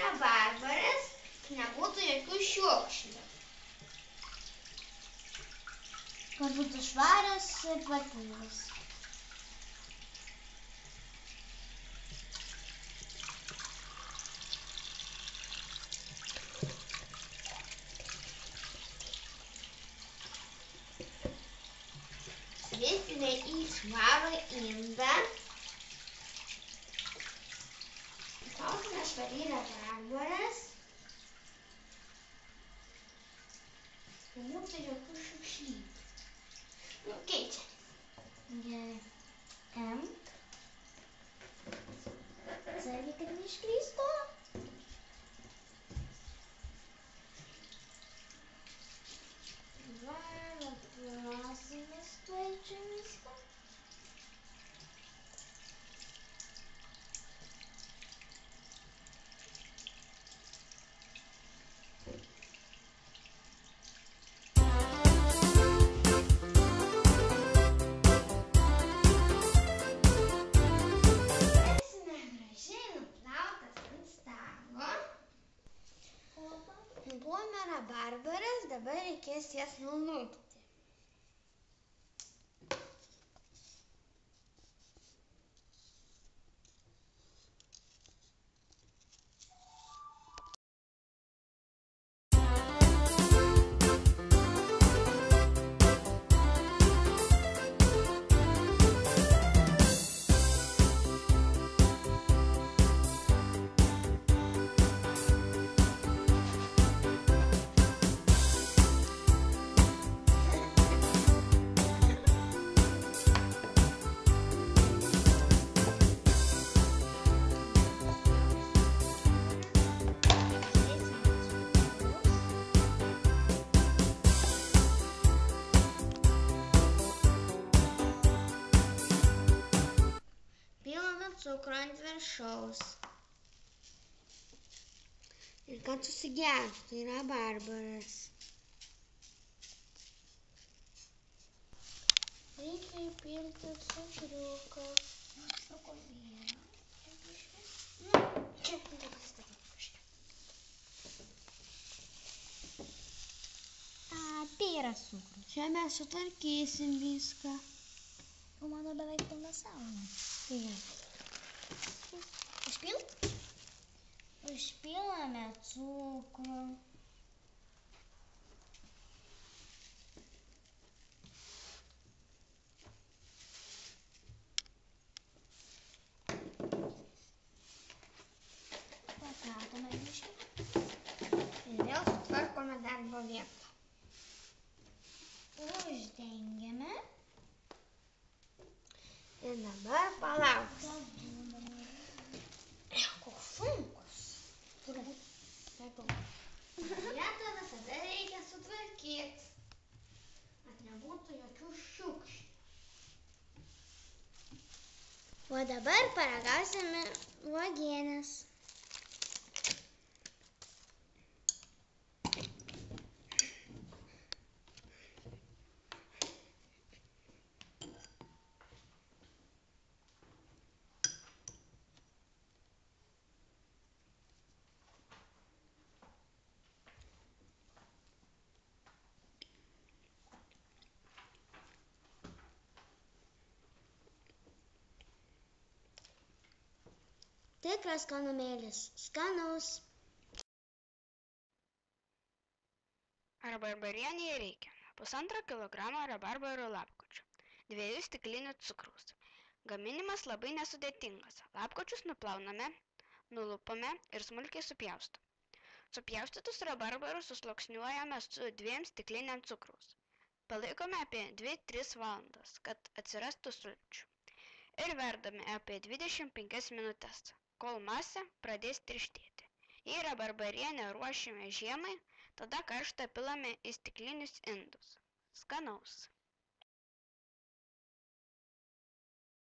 rabarbaras, nebūtų jokių šiukšlių. Kad būtų švarios ir tvarkingos. Sudėsime į švarų indą. Įtraukime švariai rabarbaras. Nebūtų jokių šiukšlybių. Keičia. Gerai. Atsargiai, kad neiškrystų. Apvalasimės tuoj čia viską. Nuplovėme rabarbaras, dabar reikės jas nulupti. Cukrų ant viršaus. Ir kad susigertų, tai rabarbaras. Reikia įpilti cukriuką. Čia nepasistatyti kažkiek. Tai yra cukrus. Čia mes sutvarkysim viską. O mano beveik pilna saulė. Tai gerai. Užpilt? Užpilame cukrų. Pakrautame biškį. Ir vėl sutvarkome darbo vietą. Uždengiame. Ir dabar palauksim. Koks sunkus. Vietą visada reikia sutvarkyti, kad nebūtų jokių šiukšlių. O dabar paragausime uogienės. Tikras skanumėlis. Skanaus. Rabarbarienei reikia 1,5 kg rabarbarų lapkočių, 2 stiklinių cukraus. Gaminimas labai nesudėtingas. Lapkočius nuplauname, nulupame ir smulkiai supjaustome. Supjaustytus rabarbarus susluoksniuojame su 2 stikliniam cukraus. Palaikome apie 2-3 valandas, kad atsirastų sulčių. Ir verdame apie 25 minutes, kol masė pradės tirštėti. Jei rabarbarienę ruošime žiemai, tada karštą pilame į stiklinius indus. Skanaus.